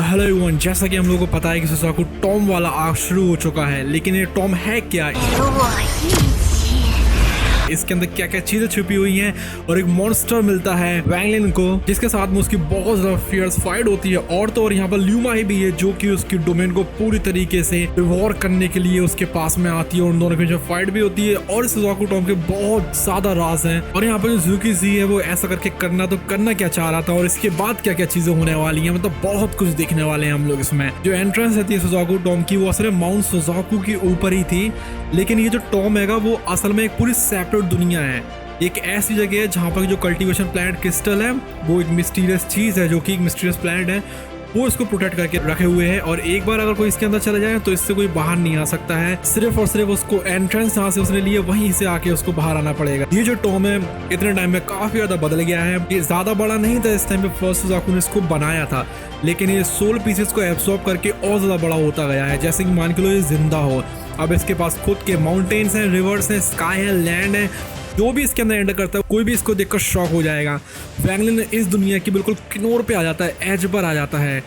Hello everyone, जैसा कि हम लोगों को पता है कि सुसाकू टॉम वाला आर्क शुरू हो चुका है, लेकिन ये टॉम है क्या, इसके अंदर क्या क्या चीजें छुपी हुई हैं। और एक मॉन्स्टर मिलता है वैंगलिन को, जिसके साथ में उसकी बहुत ज्यादा फियर्स फाइट होती है। और तो और यहाँ पर ल्यूमा ही भी है, जो कि उसकी डोमेन को पूरी तरीके से डिवोर करने के लिए उसके पास में आती है। और उन दोनों की जो फाइट भी होती है। और सुसाकू टॉम के बहुत ज्यादा राज हैं। और यहाँ पर जो ज़ुकी ज़ी है वो ऐसा करके करना क्या चाह रहा था, और इसके बाद क्या क्या चीजें होने वाली है, मतलब बहुत कुछ देखने वाले हैं हम लोग इसमें। जो एंट्रेंस रहती है सुसाकू टॉम की, वो असल में माउंट सुसाकू के ऊपर ही थी। लेकिन ये जो टॉम है वो असल में एक पूरी सेपरेट दुनिया है। एक ऐसी जगह है जहाँ पर जो कल्टीवेशन प्लांट क्रिस्टल है वो एक मिस्टीरियस चीज है, जो कि एक मिस्टीरियस प्लांट है, वो इसको प्रोटेक्ट करके रखे हुए हैं। और एक बार अगर कोई इसके अंदर चला जाए तो इससे कोई बाहर नहीं आ सकता है। सिर्फ और सिर्फ उसको एंट्रेंस जहाँ से उसने लिए वहीं से आके उसको बाहर आना पड़ेगा। ये जो टॉम है इतने टाइम में काफी ज्यादा बदल गया है। ये ज्यादा बड़ा नहीं था इस टाइम पे फर्स्ट सुसाकू ने इसको बनाया था, लेकिन ये सोल पीसेस को एब्सॉर्ब करके और ज्यादा बड़ा होता गया है। जैसे कि मान के लो ये जिंदा हो, अब इसके पास खुद के माउंटेन्स हैं, रिवर्स हैं, स्काई है, लैंड है। जो भी इसके अंदर एंटर करता है कोई भी इसको देखकर शॉक हो जाएगा। वैंगलिन इस दुनिया की बिल्कुल किनारे पे आ जाता है, एज पर आ जाता है।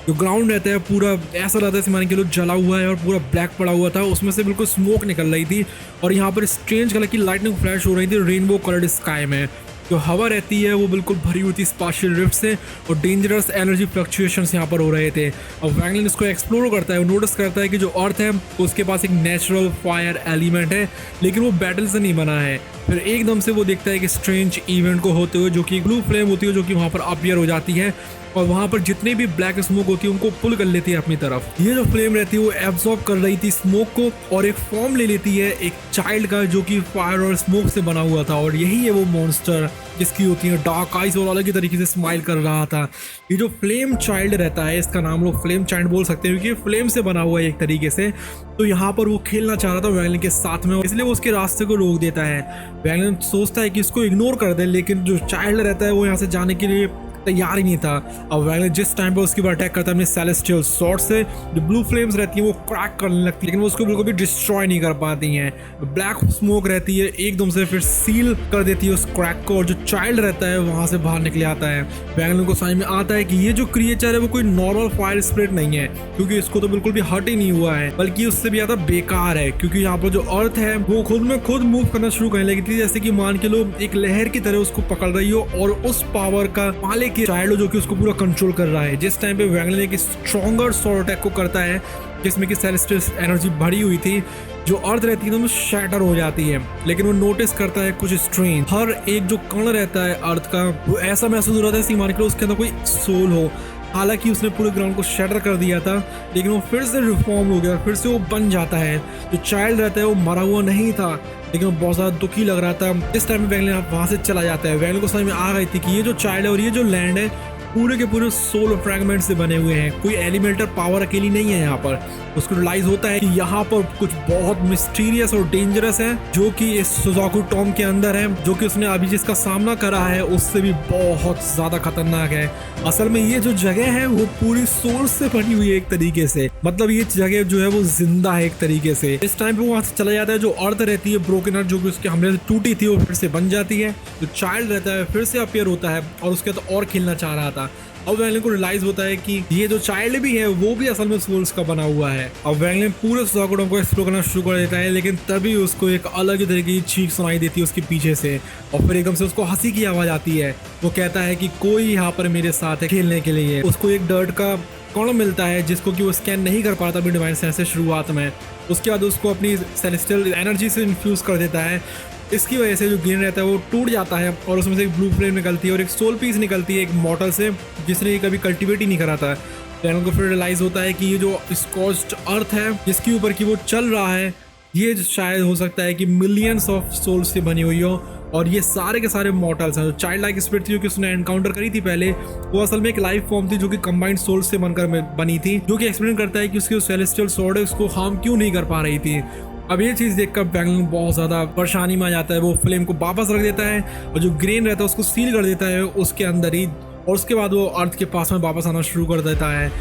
जो ग्राउंड रहता है पूरा ऐसा रहता है मान के लो जला हुआ है और पूरा ब्लैक पड़ा हुआ था, उसमें से बिल्कुल स्मोक निकल रही थी। और यहाँ पर स्ट्रेंज कलर की लाइटनिंग फ्लैश हो रही थी रेनबो कलर्ड स्काई में। जो हवा रहती है वो बिल्कुल भरी हुई थी स्पार्शियल रिफ्ट से, और डेंजरस एनर्जी फ्लक्चुएशंस यहाँ पर हो रहे थे। और वैंगलिन इसको एक्सप्लोर करता है, वो नोटिस करता है कि जो अर्थ है उसके पास एक नेचुरल फायर एलिमेंट है, लेकिन वो बैटल से नहीं बना है। फिर एकदम से वो देखता है कि स्ट्रेंज इवेंट को होते हुए, जो कि ब्लू फ्लेम होती है, जो कि वहाँ पर अपीयर हो जाती है। और वहाँ पर जितने भी ब्लैक स्मोक होती है उनको पुल कर लेती है अपनी तरफ। ये जो फ्लेम रहती है वो एब्जॉर्ब कर रही थी स्मोक को, और एक फॉर्म ले लेती है एक चाइल्ड का, जो कि फायर और स्मोक से बना हुआ था। और यही है वो मॉन्स्टर जिसकी होती है डार्क आइज और अलग ही तरीके से स्माइल कर रहा था। ये जो फ्लेम चाइल्ड रहता है, इसका नाम लोग फ्लेम चाइल्ड बोल सकते हैं, क्योंकि फ्लेम से बना हुआ है एक तरीके से। तो यहाँ पर वो खेलना चाह रहा था वैंगलिन के साथ में, इसलिए वो उसके रास्ते को रोक देता है। वैंगलिन सोचता है कि इसको इग्नोर कर दे, लेकिन जो चाइल्ड रहता है वो यहाँ से जाने के लिए तैयार ही नहीं था। और वैंगलिन जिस टाइम पे उसके ऊपर अटैक करता है अपने सेलेस्टियल स्वॉर्ड से, जो ब्लू फ्लेम्स रहती हैं वो क्रैक करने लगती है, लेकिन वो उसको बिल्कुल भी डिस्ट्रॉय नहीं कर पाती हैं। ब्लैक स्मोक रहती है एकदम से फिर सील कर देती है उस क्रैक को, और जो चाइल्ड रहता है वहां से बाहर निकले आता है। वैंगलिन को समझ में आता है कि ये जो क्रिएचर है वो कोई नॉर्मल फायर स्पिरिट नहीं है, क्योंकि इसको तो बिल्कुल भी हर्ट ही नहीं हुआ है, बल्कि उससे भी ज्यादा बेकार है। क्योंकि यहाँ पर जो अर्थ है वो खुद में खुद मूव करना शुरू करने लगी थी, जैसे कि मान के लो एक लहर की तरह उसको पकड़ रही हो, और उस पावर का मालिक चाइल्ड जो कि उसको पूरा कंट्रोल कर रहा है। जिस टाइम पे वैंगलिन एक स्ट्रॉन्गर सॉर्ड अटैक को करता है, जिसमें कि सेलेस्टियल एनर्जी भरी हुई थी, जो अर्थ रहती है तो शैटर हो जाती है। लेकिन वो नोटिस करता है कुछ स्ट्रेंज, हर एक जो कण रहता है अर्थ का वो ऐसा महसूस हो रहा था मान के लो उसके अंदर कोई सोल हो। हालांकि उसने पूरे ग्राउंड को शैटर कर दिया था, लेकिन वो फिर से रिफॉर्म हो गया, फिर से वो बन जाता है। जो चाइल्ड रहता है वो मरा हुआ नहीं था, लेकिन वो बहुत ज्यादा दुखी लग रहा था। इस टाइम में वैंगलिन वहां से चला जाता है। वैंगलिन को समझ में आ गई थी कि ये जो चाइल्ड है और ये जो लैंड है पूरे के पूरे सोल फ्रैगमेंट से बने हुए हैं, कोई एलिमेंटल पावर अकेली नहीं है यहाँ पर। उसको रियलाइज होता है कि यहाँ पर कुछ बहुत मिस्टीरियस और डेंजरस है, जो कि इस सुसाकू टॉम के अंदर है, जो कि उसने अभी जिसका सामना करा है उससे भी बहुत ज्यादा खतरनाक है। असल में ये जो जगह है वो पूरी सोल से बनी हुई है एक तरीके से, मतलब ये जगह जो है वो जिंदा है एक तरीके से। इस टाइम पे वहां से चला जाता है। जो अर्थ रहती है ब्रोकन अर्थ, जो कि उसके हमले से टूटी थी, वो फिर से बन जाती है। जो चाइल्ड रहता है फिर से अपीयर होता है, और उसके तो और खेलना चाह रहा था। अब वैंगलिन को रियलाइज होता है कि ये जो चाइल्ड भी है वो भी असल में सोल्स का बना हुआ है। अब वैंगलिन पूरे सुसाकू टॉम को एक्सप्लोर करना शुरू कर देता है, लेकिन तभी उसको एक अलग ही तरीके की चीख सुनाई देती है उसके पीछे से, और फिर एकदम से उसको हंसी की आवाज आती है। वो कहता है कि कोई यहाँ पर मेरे साथ है खेलने के लिए। उसको एक डर्ट का कण मिलता है, जिसको कि वो स्कैन नहीं कर पाता अपनी डिवाइन सेंस से शुरुआत में। उसके बाद उसको अपनी सेलेस्टियल एनर्जी से इन्फ्यूज कर देता है। इसकी वजह से जो ग्रेन रहता है वो टूट जाता है, और उसमें से एक ब्लू फ्लेम निकलती है और एक सोल पीस निकलती है एक मॉर्टल से, जिसने कभी कल्टीवेट ही नहीं करा था। वैंगलिन को फिर रियलाइज होता है कि ये जो स्कॉच्ड अर्थ है जिसके ऊपर की वो चल रहा है, ये शायद हो सकता है कि मिलियंस ऑफ सोल्स से बनी हुई हो, और ये सारे के सारे मॉर्टल्स हैं। जो चाइल्ड लाइक स्पिरिट थी जो कि उसने एनकाउंटर करी थी पहले, वो असल में एक लाइफ फॉर्म थी जो कि कंबाइंड सोल्स से बनकर बनी थी, जो कि एक्सप्लेन करता है कि उसकी सेलेस्टियल स्वॉर्ड है उसको हार्म क्यों नहीं कर पा रही थी। अब ये चीज़ देखकर वैंगलिन बहुत ज़्यादा परेशानी में आ जाता है। वो फ्लेम को वापस रख देता है, और जो ग्रेन रहता है उसको सील कर देता है उसके अंदर ही, और उसके बाद वो अर्थ के पास में वापस आना शुरू कर देता है।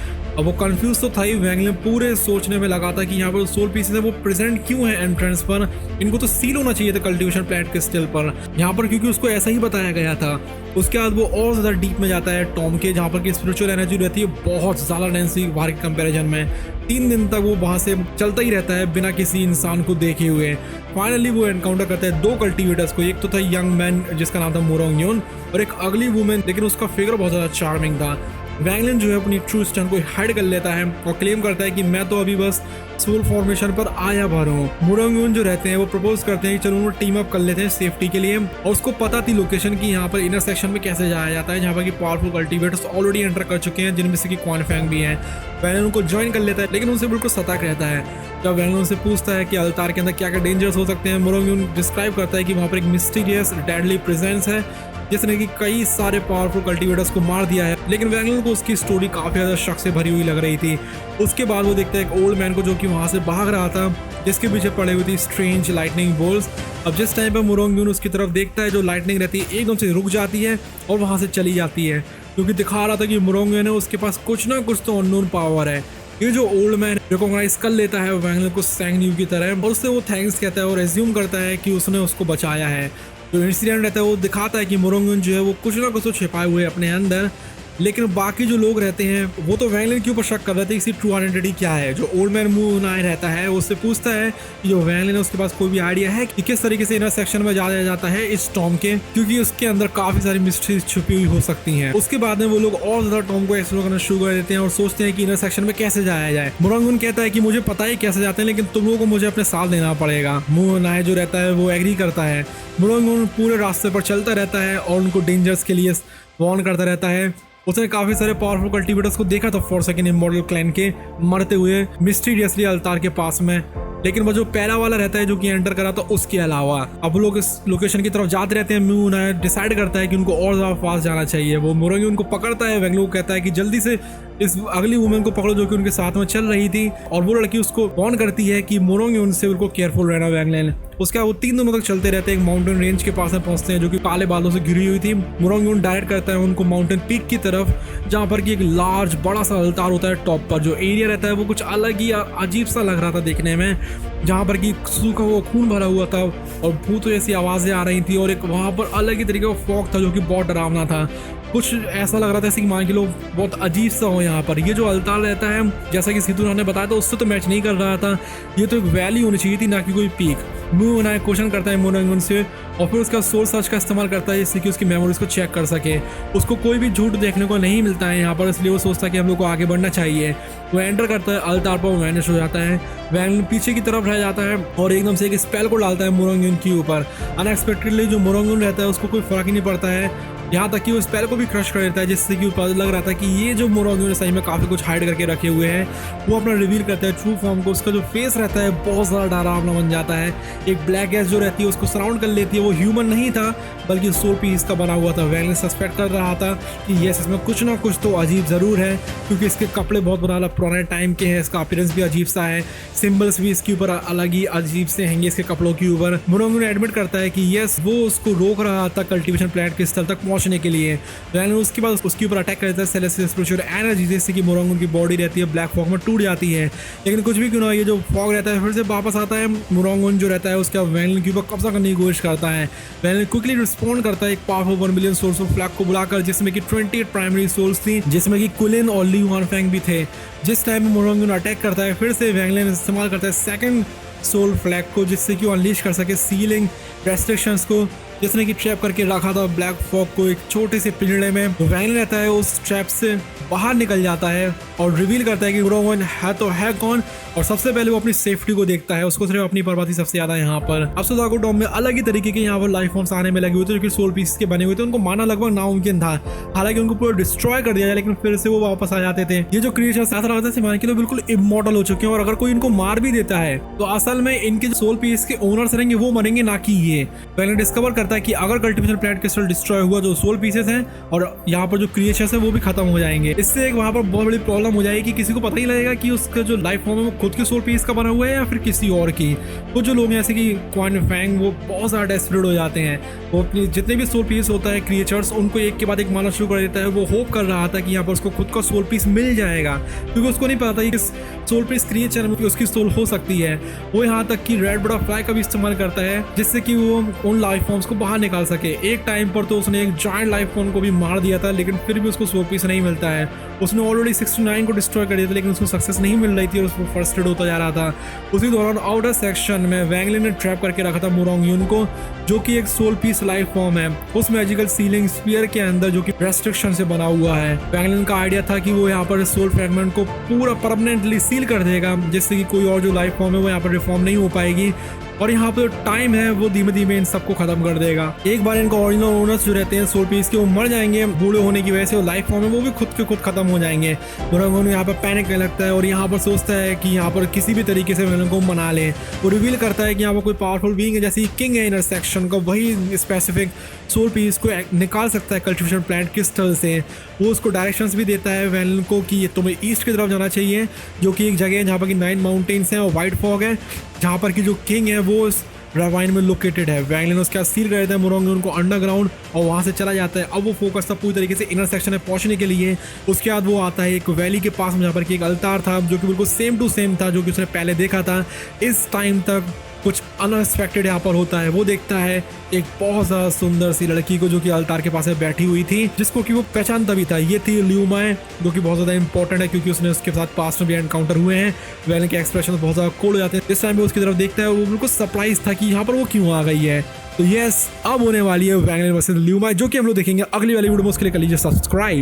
अब वो कंफ्यूज तो था ही, वैंगलिन पूरे सोचने में लगा था कि यहाँ पर सोल पीसेस है वो प्रेजेंट क्यों है एंट्रेंस पर, इनको तो सील होना चाहिए था कल्टीवेशन प्लांट क्रिस्टल पर यहाँ पर, क्योंकि उसको ऐसा ही बताया गया था। उसके बाद वो और ज़्यादा डीप में जाता है टॉम के, जहाँ पर की स्पिरिचुअल एनर्जी रहती है बहुत ज़्यादा डेंसी बाहर के कंपैरिजन में। 3 दिन तक वो वहाँ से चलता ही रहता है बिना किसी इंसान को देखे हुए। फाइनली वो एनकाउंटर करता है 2 कल्टीवेटर्स को, एक तो था यंग मैन जिसका नाम था मोरोंग यून और एक अगली वुमेन, लेकिन उसका फिगर बहुत ज़्यादा चार्मिंग था। वैंगलिन जो है अपनी ट्रू स्टैंड को हाइड कर लेता है और क्लेम करता है कि मैं तो अभी बस सोल फॉर्मेशन पर आया भर हूँ। मोरोंग यून जो रहते हैं वो प्रपोज करते हैं कि चलो वो टीम अप कर लेते हैं सेफ्टी के लिए, और उसको पता थी लोकेशन की यहाँ पर इनर सेक्शन में कैसे जाया जाता है, जहाँ पर की पावरफुल कल्टीवेटर्स ऑलरेडी एंटर कर चुके हैं, जिनमें से कि क्वान फैंग भी हैं। वैंगलिन उनको ज्वाइन कर लेता है, लेकिन उनसे बिल्कुल सतर्क रहता है। जब वैंगलिन उनसे पूछता है कि अल्तार के अंदर क्या क्या डेंजर्स हो सकते हैं, मोरोंग यून डिस्क्राइब करता है कि वहाँ पर एक मिस्टीरियस डेडली प्रेजेंस है जिसने कि कई सारे पावरफुल कल्टीवेटर्स को मार दिया है। लेकिन वैंगलिन को उसकी स्टोरी काफ़ी ज़्यादा शक से भरी हुई लग रही थी। उसके बाद वो देखता है एक ओल्ड मैन को जो कि वहाँ से भाग रहा था, जिसके पीछे पड़े हुई थी स्ट्रेंज लाइटनिंग बोल्स। अब जिस टाइम पर मोरोंग यून उसकी तरफ देखता है, जो लाइटनिंग रहती है एकदम से रुक जाती है और वहाँ से चली जाती है, क्योंकि दिखा रहा था कि मोरोंग यून है उसके पास कुछ ना कुछ तो अननोन पावर है। ये जो ओल्ड मैन रिकॉग्नाइज कर लेता है वैंगलिन को सैंग न्यू की तरह, और उससे वो थैंक्स कहता है और एज्यूम करता है कि उसने उसको बचाया है। जो इंसिडेंट रहता है वो दिखाता है कि मोरोंग यून जो है वो कुछ ना कुछ तो छिपाए हुए अपने अंदर, लेकिन बाकी जो लोग रहते हैं वो तो वैंगलिन के ऊपर शक कर रहे थे इसकी ट्रू आइडेंटिटी क्या है। जो ओल्ड मैन मुंह नाय रहता है उससे पूछता है कि जो वैंगलिन है उसके पास कोई भी आइडिया है कि किस तरीके से इनर सेक्शन में जाया जाता है इस टॉम के, क्योंकि उसके अंदर काफी सारी मिस्ट्रीज छुपी हुई हो सकती हैं। उसके बाद में वो लोग और ज्यादा टॉम को एक्सप्लोर करना शुरू कर देते हैं और सोचते हैं कि इनर सेक्शन में कैसे जाया जाए। मोरोंग यून कहता है कि मुझे पता है कैसे जाते हैं, लेकिन तुम लोगों को मुझे अपने साथ देना पड़ेगा। मुंह नाय जो रहता है वो एग्री करता है। मोरोंग यून पूरे रास्ते पर चलता रहता है और उनको डेंजर्स के लिए वार्न करता रहता है। उसने काफी सारे पावरफुल कल्टीवेटर्स को देखा था फॉरसेकन इमॉर्टल क्लैन के मरते हुए मिस्टीरियसली अल्तार के पास में, लेकिन वो जो पहला वाला रहता है जो कि एंटर करा था उसके अलावा। अब लोग इस लोकेशन की तरफ जाते रहते हैं। म्यू नाय डिसाइड करता है कि उनको और ज्यादा फास्ट जाना चाहिए। वो मोरोंग यून को पकड़ता है, वैंगलिन को कहता है कि जल्दी से इस अगली वुमेन को पकड़ो जो कि उनके साथ में चल रही थी, और वो लड़की उसको वार्न करती है कि मोरोंग यून से बिल्कुल केयरफुल रहना वैंगलिन। उसके बाद वो 3 दिनों तक चलते रहते हैं। एक माउंटेन रेंज के पास में पहुंचते हैं जो कि काले बादलों से घिरी हुई थी। मोरोंग यून डायरेक्ट करता है उनको माउंटेन पीक की तरफ, जहाँ पर कि एक लार्ज बड़ा सा अल्तार होता है टॉप पर। जो एरिया रहता है वो कुछ अलग ही अजीब सा लग रहा था देखने में, जहाँ पर कि सूखा हुआ खून भरा हुआ था और भूत जैसी आवाजें आ रही थी, और एक वहाँ पर अलग ही तरीके का फॉग था जो कि बहुत डरावना था। कुछ ऐसा लग रहा था जैसे कि मान के लोग बहुत अजीब सा हो यहाँ पर। ये जो अल्तार रहता है जैसा कि सीतू ने बताया था उससे तो मैच नहीं कर रहा था, ये तो एक वैली होनी चाहिए थी ना कि कोई पीक। म्यू नाय क्वेश्चन करता है मोरोंग यून से और फिर उसका सोल सर्च का इस्तेमाल करता है जिससे कि उसकी मेमोरीज को चेक कर सके। उसको कोई भी झूठ देखने को नहीं मिलता है यहाँ पर, इसलिए वो सोचता है कि हम लोग को आगे बढ़ना चाहिए। वो एंटर करता है अल्तार पर, वैनिश हो जाता है। वैंगलिन पीछे की तरफ रह जाता है और एकदम से एक स्पेल को डालता है मोरोंग यून के ऊपर। अनएक्सपेक्टेडली जो मोरोंग यून रहता है उसको कोई फर्क ही नहीं पड़ता है, यहाँ तक कि वो स्पेल को भी क्रश कर देता है, जिससे कि पता लग रहा था कि ये जो मोरोंग यून सही में काफी कुछ हाइड करके रखे हुए हैं। वो अपना रिवील करता है ट्रू फॉर्म को। उसका जो फेस रहता है बहुत ज़्यादा डरावना बन जाता है। एक ब्लैक गैस जो रहती है उसको सराउंड कर लेती है। वो ह्यूमन नहीं था बल्कि सोल पीस का बना हुआ था। वैंगलिन सस्पेक्ट कर रहा था कि यस इसमें कुछ ना कुछ तो अजीब ज़रूर है, क्योंकि इसके कपड़े बहुत बड़ा पुराने टाइम के हैं, इसका अपीयरेंस भी अजीब सा है, सिंबल्स भी इसके ऊपर अलग ही अजीब से हैंगे इसके कपड़ों के ऊपर। मोरोंग यून एडमिट करता है कि यस वो उसको रोक रहा था कल्टीवेशन प्लांट के स्थल तक पहुंचने के लिए। वैंगलिन उसके बाद उसके ऊपर अटैक करता है सेलेस्टियल स्पिरिचुअल एनर्जी, जिससे कि मोरोंग यून की बॉडी रहती है ब्लैक फॉग में टूट जाती है। लेकिन कुछ भी क्यों ना ये जो फॉग रहता है फिर से वापस आता है। मोरोंग यून जो रहता है उसका वैंगलिन के ऊपर कब्जा करने की कोशिश करता है। वैंगलिन क्विकली रिस्पॉन्ड करता है एक powerful 1 million souls of flag को बुलाकर, जिसमें कि 28 प्राइमरी सोल्स थी, जिसमें कि कुलिन और ली वानफेंग भी थे। जिस टाइम में मोरोंग यून अटैक करता है फिर से वैंगलिन इस्तेमाल करता है सेकंड सोल फ्लैग को, जिससे कि वो अनलीश कर सके सीलिंग रेस्ट्रिक्शंस को, जिसने कि ट्रैप करके रखा था ब्लैक फॉग को एक छोटे से पिंजड़े में। वैंगलिन रहता है उस ट्रैप से बाहर निकल जाता है और रिवील करता है कि मोरोंग यून है तो है कौन, और सबसे पहले वो अपनी सेफ्टी को देखता है। उसको सिर्फ अपनी परवाह थी सबसे ज्यादा यहाँ पर। अब सुजाको डॉम में अलग ही तरीके के यहाँ पर लाइफ फॉर्म्स आने में लगे हुए थे जो कि सोल पीस के बने हुए थे। उनको माना लगभग नामुमकिन था, हालांकि उनको पूरा डिस्ट्रॉय कर दिया जाए, लेकिन फिर से वो वापस आ जाते थे। ये जो क्रिएचर्स ऐसा लगता है मान के लोग बिल्कुल इमॉर्टल हो चुके हैं, और अगर कोई इनको मार भी देता है तो असल में इनके जो सोल पीस के ओनर्स रहेंगे वो मरेंगे, ना कि ये। वैंगलिन डिस्कवर करता है कि अगर कल्टीवेशन प्लांट क्रिस्टल डिस्ट्रॉय हुआ जो सोल पीसेस हैं और यहाँ पर जो क्रिएचर्स है वो भी खत्म हो जाएंगे। इससे एक वहाँ पर बहुत बड़ी प्रॉब्लम हो जाएगी कि किसी को पता ही लगेगा कि उसका जो लाइफ फॉर्म है वो खुद के सोल पीस का बना हुआ है या फिर किसी और की। तो जो लोग हैं जैसे कि क्वान फैंग वो बहुत ज़्यादा डेस्परेट हो जाते हैं। वो अपनी जितने भी सोल पीस होता है क्रिएचर्स उनको एक के बाद एक मारना शुरू कर देता है। वो होप कर रहा था कि यहाँ पर उसको खुद का सोल पीस मिल जाएगा, क्योंकि उसको नहीं पता था कि इस सोल पीस क्रिएचर में उसकी सोल हो सकती है। वो यहाँ तक कि रेड बटरफ्लाई का भी इस्तेमाल करता है जिससे कि वो उन लाइफ फॉर्म्स को बाहर निकाल सके। एक टाइम पर तो उसने एक जायंट लाइफ फॉर्म को भी मार दिया था, लेकिन फिर भी उसको सोल पीस नहीं मिलता है। उसने ऑलरेडी 69 को डिस्ट्रॉय कर दिया था, लेकिन उसको सक्सेस नहीं मिल रही थी और उसको फ्रस्ट्रेट होता जा रहा था। उसी दौरान आउटर सेक्शन में वैंगलिन ने ट्रैप करके रखा था मुरोंग यून को, जो कि एक सोल पीस लाइफ फॉर्म है उस मैजिकल सीलिंग स्फीयर के अंदर, जो कि रेस्ट्रिक्शन से बना हुआ है। वैंगलिन का आइडिया था कि वो यहाँ पर सोल फ्रैगमेंट को पूरा परमानेंटली सील कर देगा, जिससे कि कोई और जो लाइफ फॉर्म है वो यहाँ पर रिफॉर्म नहीं हो पाएगी, और यहाँ पे टाइम है वो धीमे धीमे इन सबको खत्म कर देगा। एक बार इनका ओरिजिनल ओनर्स जो रहते हैं सोल पीस के वो मर जाएंगे बूढ़े होने की वजह से, और लाइफ फॉर्म है वो भी खुद के खुद खत्म हो जाएंगे। मुरोंग यहाँ पर पैनिक करने लगता है और यहाँ पर सोचता है कि यहाँ पर किसी भी तरीके से विलन को मना ले। वो रिवील करता है कि यहाँ पर कोई पावरफुल बीइंग है, जैसे किंग है इनर सेक्शन का, वही स्पेसिफिक सोल पीस को निकाल सकता है कल्टिवेशन प्लांट क्रिस्टल से। वो उसको डायरेक्शंस भी देता है वैलन को कि तुम्हें ईस्ट की तरफ जाना चाहिए, जो कि एक जगह है जहाँ पर कि 9 माउंटेन्स हैं और वाइट फॉग है, जहाँ पर कि जो किंग है वो रावाइन में लोकेटेड है। वैंगलिन उसके बाद सील कर देता है मुरोंग उनको अंडरग्राउंड और वहाँ से चला जाता है। अब वो फोकस था पूरी तरीके से इनर सेक्शन में पहुंचने के लिए। उसके बाद वो आता है एक वैली के पास में जहाँ पर कि एक अल्तार था, जो कि बिल्कुल सेम टू सेम था जो कि उसने पहले देखा था। इस टाइम तक कुछ अनएक्सपेक्टेड यहाँ पर होता है। वो देखता है एक बहुत ज़्यादा सुंदर सी लड़की को, जो कि अल्तार के पास में बैठी हुई थी, जिसको कि वो पहचानता भी था। ये थी ल्यू माए, जो कि बहुत ज़्यादा इंपॉर्टेंट है क्योंकि उसने उसके साथ पास्ट में भी एनकाउंटर हुए हैं। वैलन के एक्सप्रेशन बहुत ज़्यादा कोल्ड हो जाते हैं। इस टाइम पे उसकी तरफ देखता है, वो बिल्कुल सरप्राइज था कि यहाँ पर वो क्यों आ गई है। तो यस, अब होने वाली है वैंगलिन वर्सेस ल्यू माए, जो कि हम लोग देखेंगे अगली वाली वीडियो में। उसके लिए कर लीजिए सब्सक्राइब।